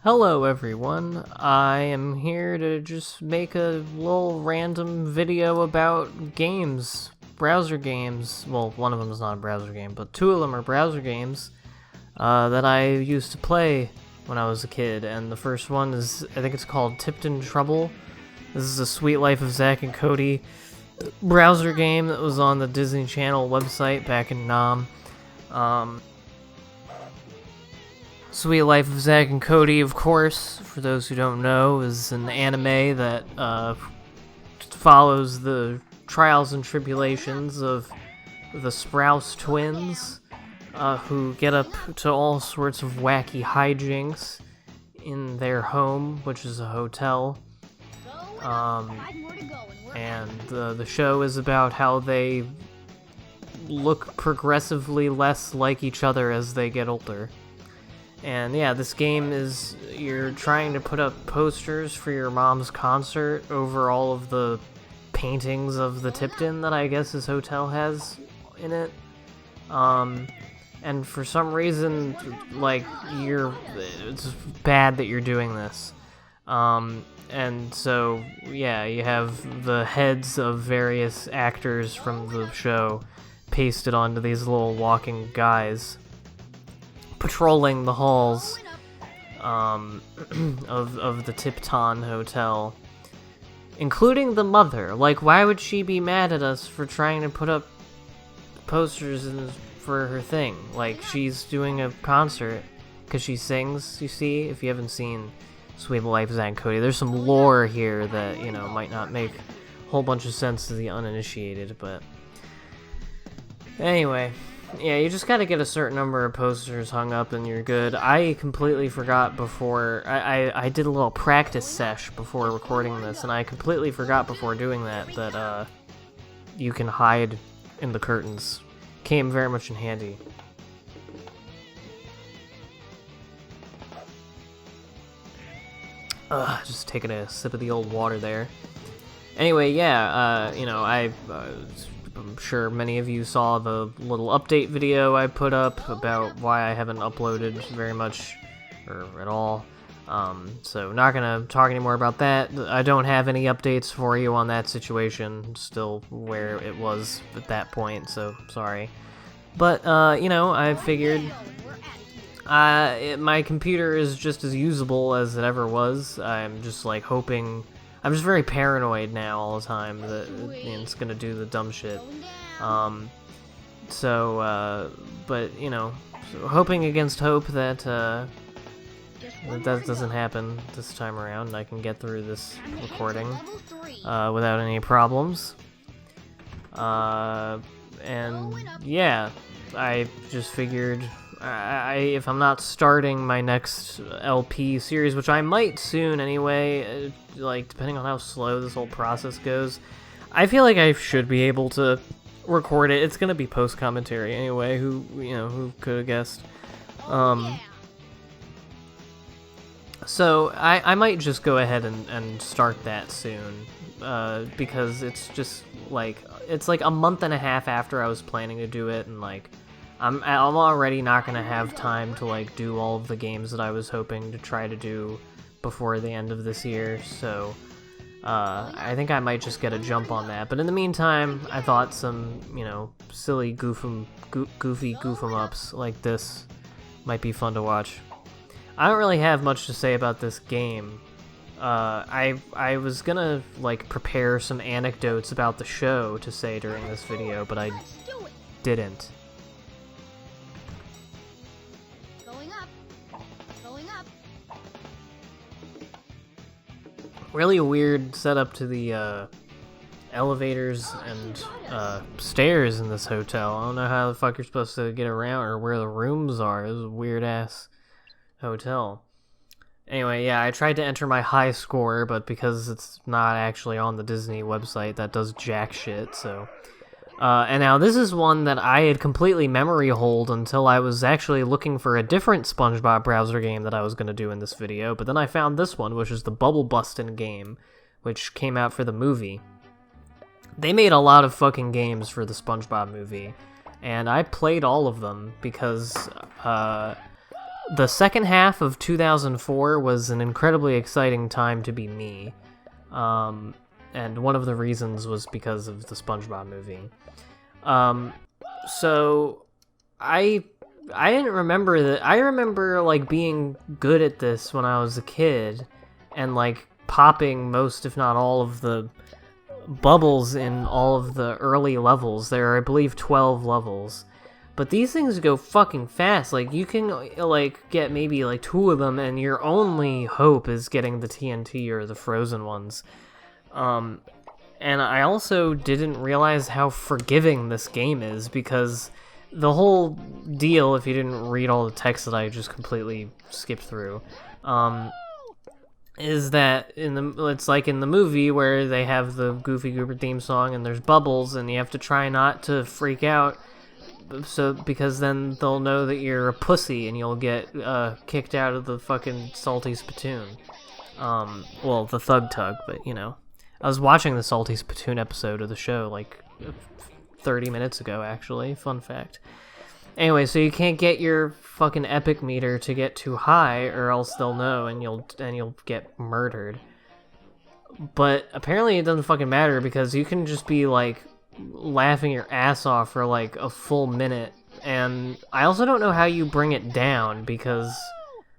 Hello everyone, I am here to just make a little random video about games, browser games. Well, one of them is not a browser game, but two of them are browser games that I used to play when I was a kid. And the first one is, I think it's called Tipton Trouble. This is a Sweet Life of Zack and Cody browser game that was on the Disney Channel website back in Nam. Sweet Life of Zack and Cody, of course, for those who don't know, is an anime that follows the trials and tribulations of the Sprouse twins, who get up to all sorts of wacky hijinks in their home, which is a hotel. And the show is about how they look progressively less like each other as they get older. And yeah, this game is, you're trying to put up posters for your mom's concert over all of the paintings of the Tipton that I guess his hotel has in it. And for some reason, like, it's bad that you're doing this. And so, yeah, you have the heads of various actors from the show pasted onto these little walking guys, patrolling the halls of the Tipton Hotel, including the mother. Like, why would she be mad at us for trying to put up posters for her thing? Like, she's doing a concert because she sings, you see, if you haven't seen Sweet Life of Zack and Cody. There's some lore here that, you know, might not make a whole bunch of sense to the uninitiated, but anyway. Yeah, you just gotta get a certain number of posters hung up and you're good. I completely forgot before, I did a little practice sesh before recording this, and I completely forgot before doing that you can hide in the curtains. Came very much in handy. Just taking a sip of the old water there. Anyway, yeah, you know, I'm sure many of you saw the little update video I put up about why I haven't uploaded very much, or at all. So not gonna talk anymore about that. I don't have any updates for you on that situation, still where it was at that point, so sorry. But, you know, I figured my computer is just as usable as it ever was. I'm just, like, hoping... I'm just very paranoid now all the time that it's gonna do the dumb shit. But, you know, so hoping against hope that that doesn't happen this time around, and I can get through this recording without any problems. And yeah, I just figured... if I'm not starting my next LP series, which I might soon anyway, like, depending on how slow this whole process goes, I feel like I should be able to record it. It's gonna be post-commentary anyway, who could have guessed? So, I might just go ahead and start that soon, because it's just, like, it's like a month and a half after I was planning to do it, and, like, I'm already not gonna have time to, like, do all of the games that I was hoping to try to do before the end of this year, so I think I might just get a jump on that. But in the meantime, I thought some, you know, silly goofy goof-em-ups like this might be fun to watch. I don't really have much to say about this game. I was gonna, like, prepare some anecdotes about the show to say during this video, but I didn't. Really weird setup to the elevators and stairs in this hotel. I don't know how the fuck you're supposed to get around or where the rooms are. This is a weird ass hotel. Anyway, yeah, I tried to enter my high score, but because it's not actually on the Disney website, that does jack shit, so... and now this is one that I had completely memory holed until I was actually looking for a different SpongeBob browser game that I was going to do in this video, but then I found this one, which is the Bustin game, which came out for the movie. They made a lot of fucking games for the SpongeBob movie, and I played all of them because The second half of 2004 was an incredibly exciting time to be me. And one of the reasons was because of the SpongeBob movie. So I didn't remember that. I remember like being good at this when I was a kid, and like popping most, if not all, of the bubbles in all of the early levels. There are, I believe, 12 levels. But these things go fucking fast. Like, you can, like, get maybe, like, 2 of them, and your only hope is getting the TNT or the frozen ones. And I also didn't realize how forgiving this game is, because the whole deal, if you didn't read all the text that I just completely skipped through, is that it's like in the movie where they have the Goofy Goober theme song and there's bubbles, and you have to try not to freak out, because then they'll know that you're a pussy and you'll get kicked out of the fucking Salty Spittoon. Well, the Thug Tug, but you know. I was watching the Salty Spittoon episode of the show like 30 minutes ago, actually. Fun fact. Anyway, so you can't get your fucking epic meter to get too high, or else they'll know and you'll get murdered. But apparently it doesn't fucking matter, because you can just be like laughing your ass off for like a full minute. And I also don't know how you bring it down, because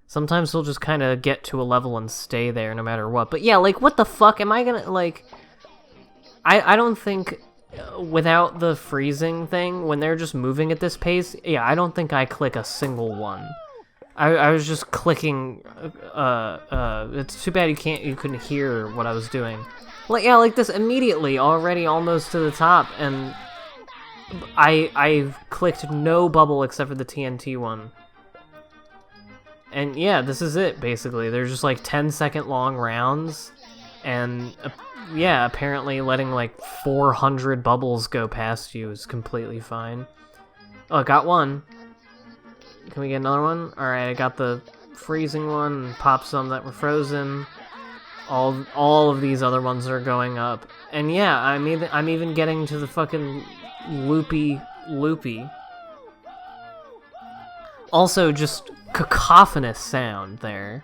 sometimes they'll just kind of get to a level and stay there no matter what. But yeah, like, what the fuck? Am I gonna, like... I don't think... Without the freezing thing, when they're just moving at this pace, yeah, I don't think I click a single one. I was just clicking, it's too bad you couldn't hear what I was doing. Like, yeah, like this immediately, already almost to the top, and I clicked no bubble except for the TNT one. And yeah, this is it, basically. They're just like 10-second long rounds, and yeah, apparently letting like 400 bubbles go past you is completely fine. Oh, I got one. Can we get another one? Alright, I got the freezing one, and popped some that were frozen. All of these other ones are going up. And yeah, I'm even getting to the fucking loopy. Also, just cacophonous sound there.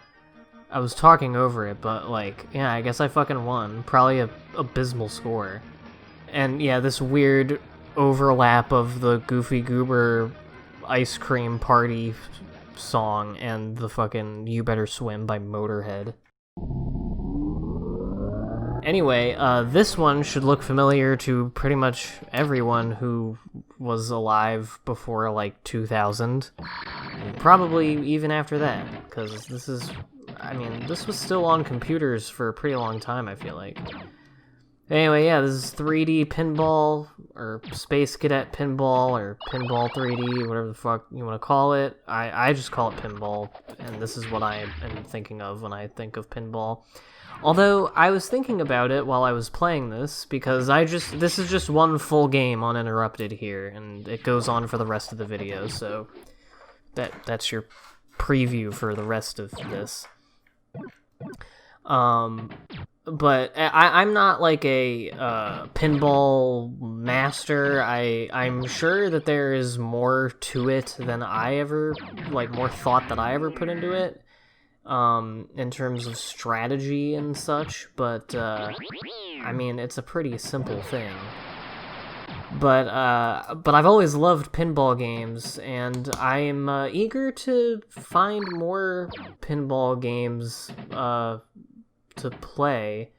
I was talking over it, but like, yeah, I guess I fucking won. Probably a abysmal score. And yeah, this weird overlap of the Goofy Goober ice cream party song and the fucking You Better Swim by Motorhead. Anyway, this one should look familiar to pretty much everyone who was alive before, like, 2000. And probably even after that, because this is... I mean, this was still on computers for a pretty long time, I feel like. Anyway, yeah, this is 3D Pinball, or Space Cadet Pinball, or Pinball 3D, whatever the fuck you want to call it. I just call it Pinball, and this is what I am thinking of when I think of Pinball. Although, I was thinking about it while I was playing this, because this is just one full game uninterrupted here, and it goes on for the rest of the video, so that's your preview for the rest of this. But I'm not like a pinball master. I'm sure that there is more to it than I ever, like, more thought that I ever put into it, in terms of strategy and such, but I mean, it's a pretty simple thing. But I've always loved pinball games, and I'm eager to find more pinball games to play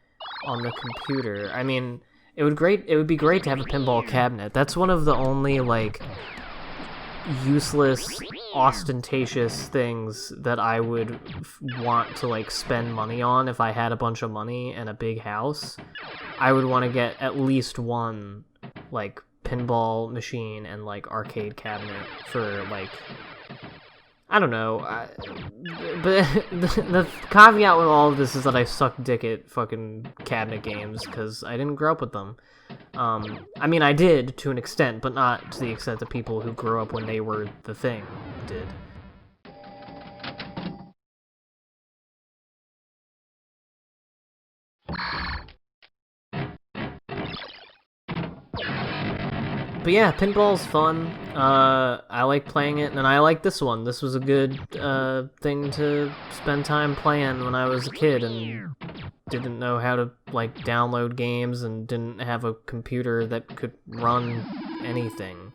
on the computer. I mean, it would be great to have a pinball cabinet. That's one of the only, like, useless, ostentatious things that I would want to, like, spend money on if I had a bunch of money and a big house. I would want to get at least one, like, pinball machine and, like, arcade cabinet for, like, I don't know, but the caveat with all of this is that I suck dick at fucking cabinet games, because I didn't grow up with them. I mean, I did, to an extent, but not to the extent that people who grew up when they were the thing did. But yeah, pinball's fun. I like playing it, and I like this one. This was a good thing to spend time playing when I was a kid and didn't know how to like download games and didn't have a computer that could run anything.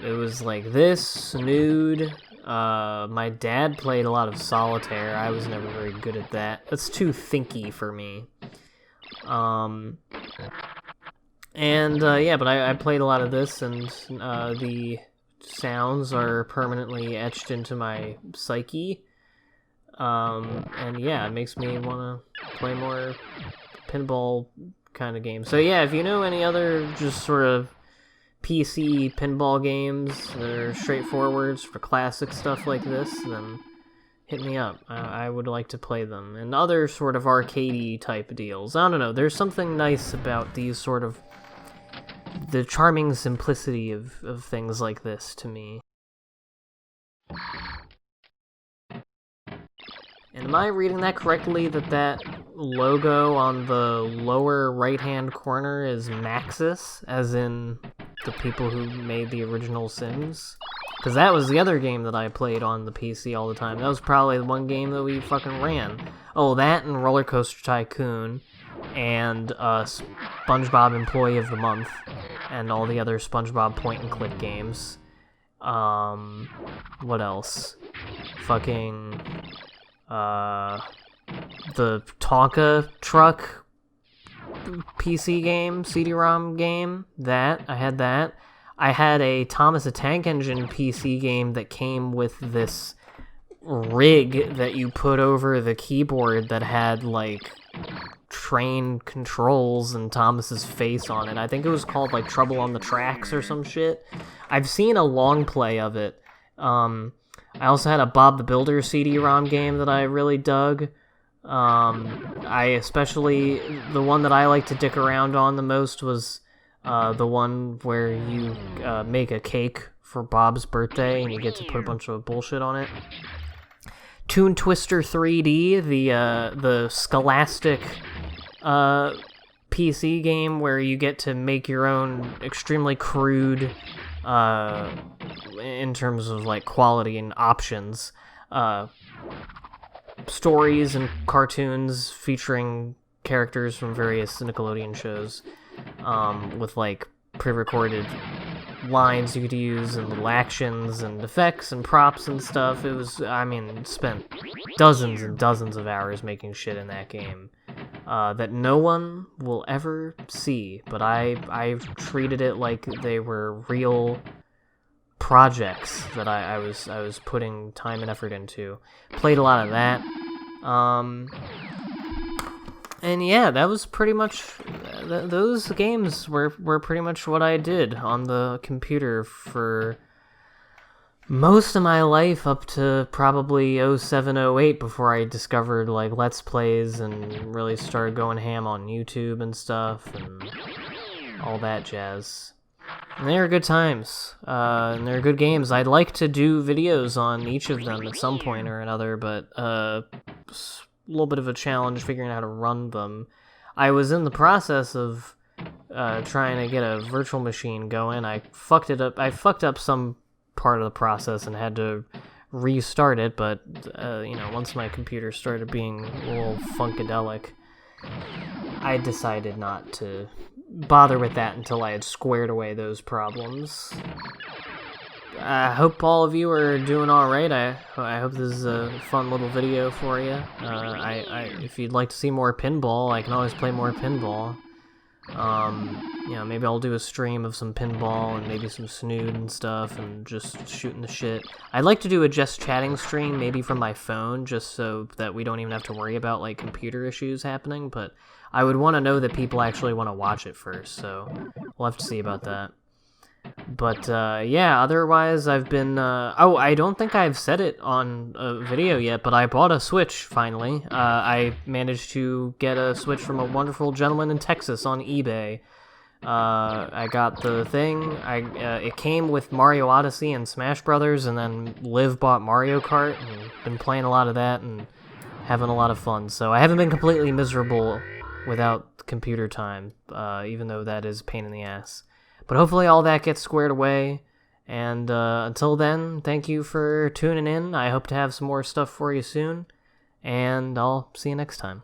It was like this, Nude. My dad played a lot of solitaire. I was never very good at that. That's too thinky for me. Yeah, but I played a lot of this, and the sounds are permanently etched into my psyche. And yeah, it makes me want to play more pinball kind of games. So yeah, if you know any other just sort of PC pinball games that are straightforward for classic stuff like this, then hit me up. I would like to play them. And other sort of arcadey type deals. I don't know, there's something nice about these sort of the charming simplicity of things like this to me. And am I reading that correctly, that logo on the lower right-hand corner is Maxis, as in the people who made the original Sims? Because that was the other game that I played on the PC all the time. That was probably the one game that we fucking ran. Oh, that and Roller Coaster Tycoon, and SpongeBob Employee of the Month, and all the other SpongeBob point-and-click games. What else? Fucking the Tonka Truck PC game, CD-ROM game. I had that. I had a Thomas the Tank Engine PC game that came with this rig that you put over the keyboard that had, like, train controls and Thomas's face on it. I think it was called, like, Trouble on the Tracks or some shit. I've seen a long play of it. I also had a Bob the Builder CD-ROM game that I really dug. The one that I like to dick around on the most was the one where you make a cake for Bob's birthday and you get to put a bunch of bullshit on it. Toon Twister 3D, the Scholastic PC game where you get to make your own extremely crude, in terms of like quality and options, stories and cartoons featuring characters from various Nickelodeon shows, with like pre-recorded lines you could use and little actions and effects and props and stuff. It was, spent dozens and dozens of hours making shit in that game that no one will ever see, but I've treated it like they were real projects that I was putting time and effort into. Played a lot of that. And yeah, that was pretty much... those games were pretty much what I did on the computer for most of my life, up to probably 07, 08, before I discovered, like, Let's Plays and really started going ham on YouTube and stuff and all that jazz. And they are good times, and they're good games. I'd like to do videos on each of them at some point or another, but a little bit of a challenge figuring out how to run them. I was in the process of trying to get a virtual machine going. I fucked up some part of the process and had to restart it, but once my computer started being a little funkadelic, I decided not to bother with that until I had squared away those problems. I hope all of you are doing alright. I hope this is a fun little video for you. If you'd like to see more pinball, I can always play more pinball. Maybe I'll do a stream of some pinball and maybe some snood and stuff and just shooting the shit. I'd like to do a just chatting stream, maybe from my phone, just so that we don't even have to worry about, like, computer issues happening, but I would want to know that people actually want to watch it first, so we'll have to see about that. But, yeah, otherwise I've been, I don't think I've said it on a video yet, but I bought a Switch, finally. I managed to get a Switch from a wonderful gentleman in Texas on eBay. I got the thing, it came with Mario Odyssey and Smash Brothers, and then Liv bought Mario Kart, and been playing a lot of that, and having a lot of fun. So I haven't been completely miserable without computer time, even though that is a pain in the ass. But hopefully all that gets squared away. And until then, thank you for tuning in. I hope to have some more stuff for you soon. And I'll see you next time.